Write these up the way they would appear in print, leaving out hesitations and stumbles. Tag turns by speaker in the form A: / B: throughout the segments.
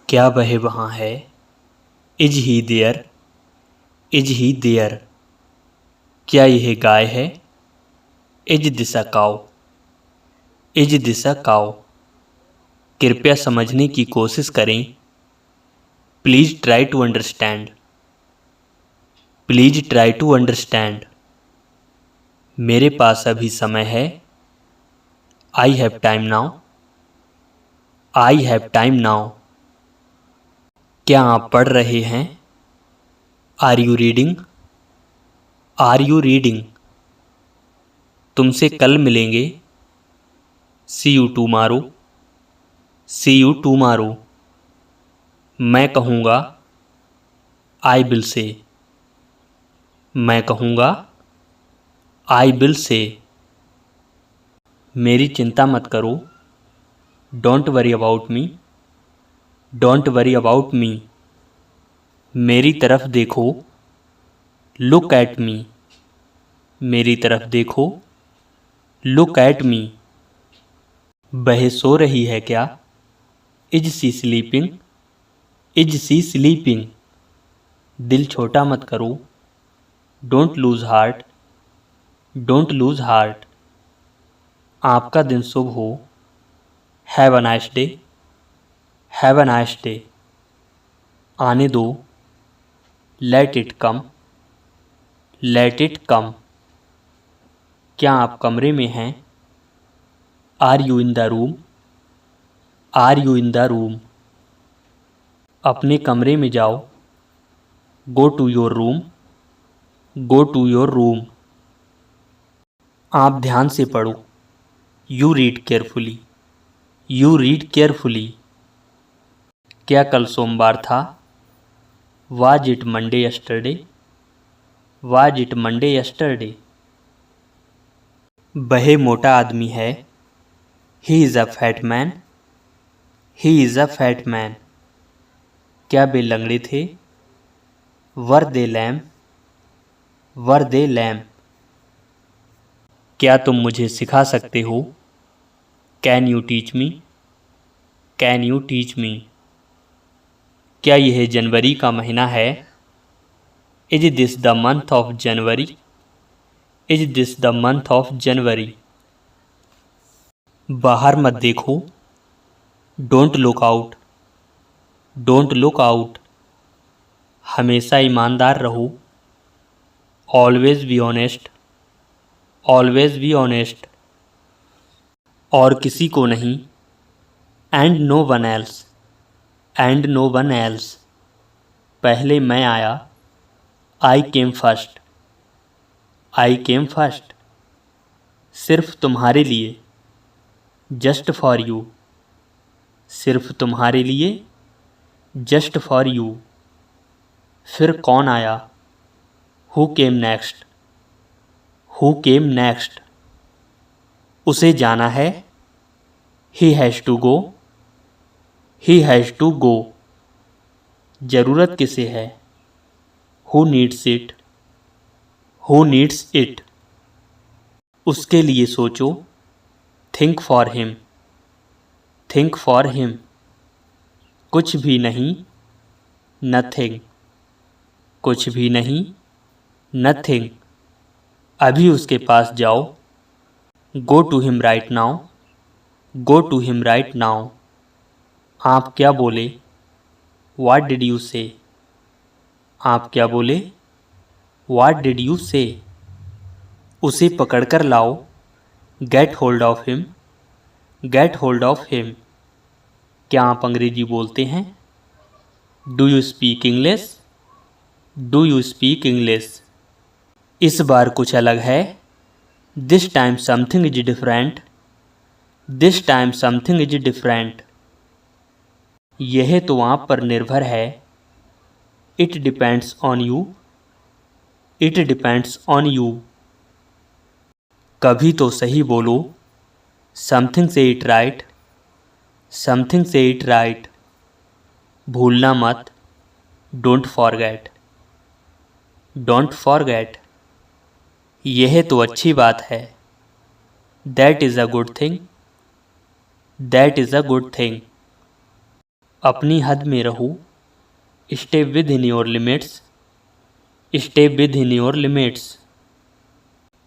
A: क्या वह वहाँ है? Is he there? Is he there? क्या यह गाय है? Is this a cow? Is this a cow? कृपया समझने की कोशिश करें। Please try to understand. Please try to understand. मेरे पास अभी समय है। I have time now. I have time now. क्या आप पढ़ रहे हैं? Are you reading? Are you reading? तुमसे कल मिलेंगे। See you tomorrow. See you tomorrow. मैं कहूँगा। I will say. मैं कहूँगा। I will say. मेरी चिंता मत करो। Don't worry about me. Don't worry about me. मेरी तरफ देखो। Look at me. मेरी तरफ देखो। Look at me. वह सो रही है क्या? Is she sleeping? Is she sleeping? दिल छोटा मत करो। Don't lose heart. Don't lose heart. आपका दिन शुभ हो। Have a nice day. Have a nice day. आने दो। Let it come. Let it come. क्या आप कमरे में हैं? Are you in the room? Are you in the room? अपने कमरे में जाओ। Go to your room. Go to your room. आप ध्यान से पढ़ो। You read carefully. You read carefully. क्या कल सोमवार था? Was it Monday yesterday? Was it Monday yesterday? वह मोटा आदमी है। He is a fat man. He is a fat man. क्या वे लंगड़े थे? Were they lame? Were they lame? क्या तुम मुझे सिखा सकते हो? Can you teach me? Can you teach me? क्या यह जनवरी का महीना है? Is this the month of January? Is this the month of January? बाहर मत देखो। Don't look out. Don't look out. हमेशा ईमानदार रहो। Always be honest. Always be honest. और किसी को नहीं। And no one else. And no one else. पहले मैं आया। I came first. I came first. सिर्फ तुम्हारे लिए। Just for you. सिर्फ तुम्हारे लिए। Just for you. फिर कौन आया? Who came next? Who came next? उसे जाना है। He has to go. He has to go. जरूरत किसे है? Who needs it? Who needs it? उसके लिए सोचो। Think for him. Think for him. कुछ भी नहीं। नथिंग। कुछ भी नहीं। नथिंग। अभी उसके पास जाओ। Go to him right now. Go to him right now. आप क्या बोले? व्हाट डिड यू से? आप क्या बोले? व्हाट डिड यू से? उसे पकड़कर लाओ। Get hold of him. Get hold of him. क्या आप अंग्रेजी बोलते हैं? Do you speak English? Do you speak English? इस बार कुछ अलग है। This time something is different. This time something is different. यह तो आप पर निर्भर है। It depends on you. It depends on you. कभी तो सही बोलो। समथिंग से इट राइट। समथिंग से इट राइट। भूलना मत। Don't forget. Don't forget. यह तो अच्छी बात है। That is a good thing. That is a good thing. अपनी हद में रहो, stay with in your limits, stay with in your limits.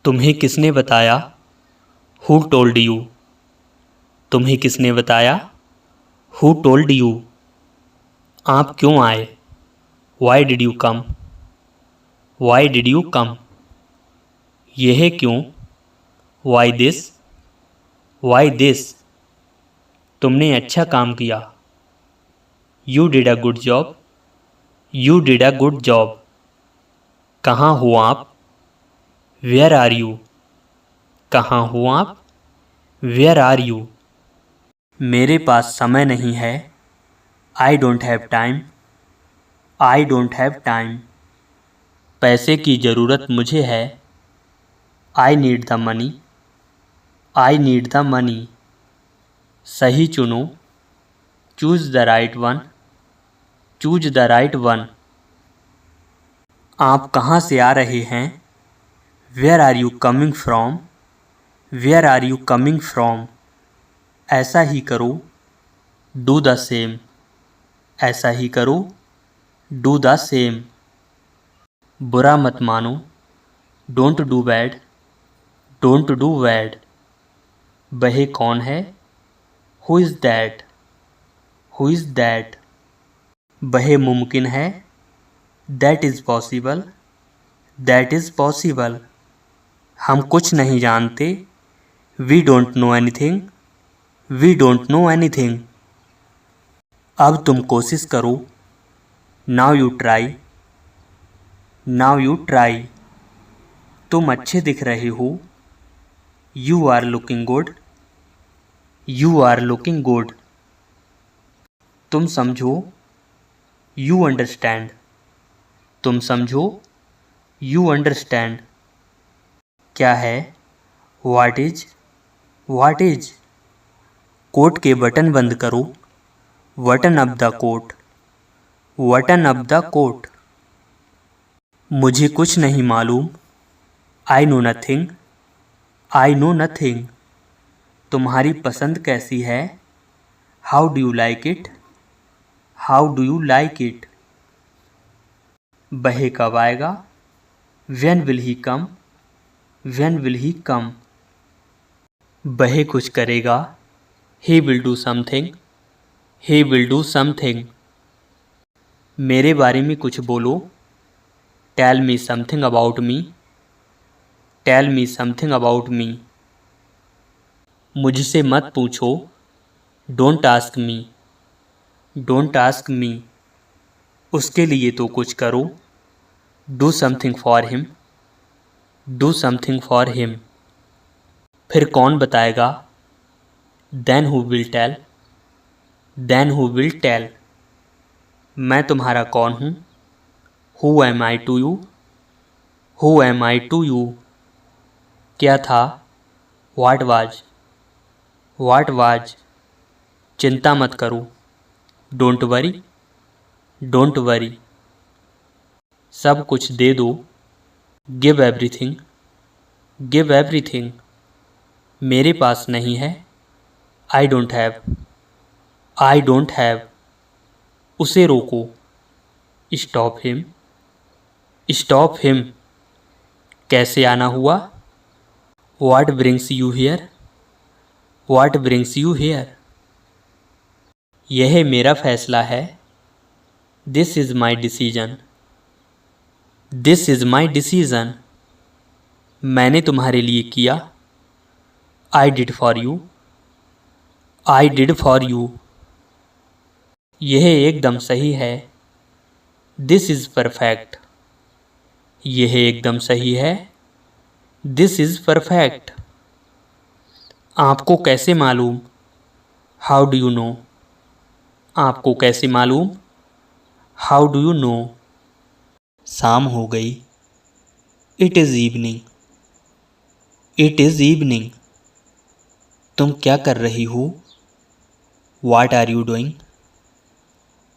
A: तुम्हें किसने बताया, हु टोल्ड यू, तुम्हें किसने बताया, हु टोल्ड यू। आप क्यों आए, why did you come, why did you come. यह क्यों, वाई दिस, वाई दिस। तुमने अच्छा काम किया, you did a good job, you did a good job. कहाँ हो आप, वेयर आर यू, कहाँ हो आप, वेयर आर यू। मेरे पास समय नहीं है, I don't have time, I don't have time. पैसे की ज़रूरत मुझे है, I need the money, I need the money. सही चुनो, choose the right one, choose the right one. आप कहाँ से आ रहे हैं, where are you coming from, where are you coming from. ऐसा ही करो, डू द सेम, ऐसा ही करो, डू द सेम। बुरा मत मानो, don't do bad, don't do bad. वह कौन है, who is that, who is that. वह मुमकिन है, that is possible, that is possible. हम कुछ नहीं जानते, we don't know anything, we don't know anything. अब तुम कोशिश करो, now you try, now you try. तुम अच्छे दिख रहे हो, you are looking good, you are looking good. तुम समझो, यू अंडरस्टैंड, तुम समझो, यू अंडरस्टैंड। क्या है, what is, what is. Coat के बटन बंद करो, button up the coat, button up the coat. मुझे कुछ नहीं मालूम, I know nothing, I know nothing. तुम्हारी पसंद कैसी है, how do you like it, how do you like it. वह कब आएगा, when will he come, when will he come. वह कुछ करेगा, he will do something, he will do something. मेरे बारे में कुछ बोलो, tell me something about me, tell me something about me. मुझसे मत पूछो, don't ask me, don't ask me. उसके लिए तो कुछ करो, do something for him, do something for him. फिर कौन बताएगा, then who will tell, then who will tell. मैं तुम्हारा कौन हूँ, who am I to you, who am I to you. क्या था, व्हाट वाज, व्हाट वाज। चिंता मत करो, डोंट वरी, डोंट वरी। सब कुछ दे दो, गिव एवरीथिंग, गिव एवरीथिंग। मेरे पास नहीं है, I don't have, I don't have. उसे रोको, स्टॉप हिम, स्टॉप हिम। कैसे आना हुआ, what brings you here, what brings you here. यह मेरा फैसला है, this is my decision, this is my decision. मैंने तुम्हारे लिए किया, I did for you, I did for you. यह एकदम सही है, दिस इज़ परफेक्ट, यह एकदम सही है, दिस इज़ परफेक्ट। आपको कैसे मालूम, हाउ डू यू नो, आपको कैसे मालूम, हाउ डू यू नो। शाम हो गई, it is evening, it is evening. तुम क्या कर रही हो, what are you doing,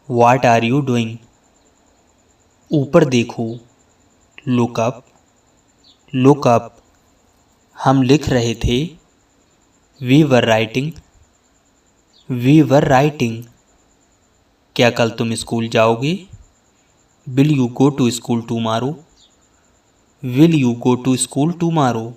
A: what are you doing. ऊपर देखो, लुक अप, लुक अप। हम लिख रहे थे, we were writing, we were writing. क्या कल तुम स्कूल जाओगे? Will you go to school tomorrow? Will you go to school tomorrow?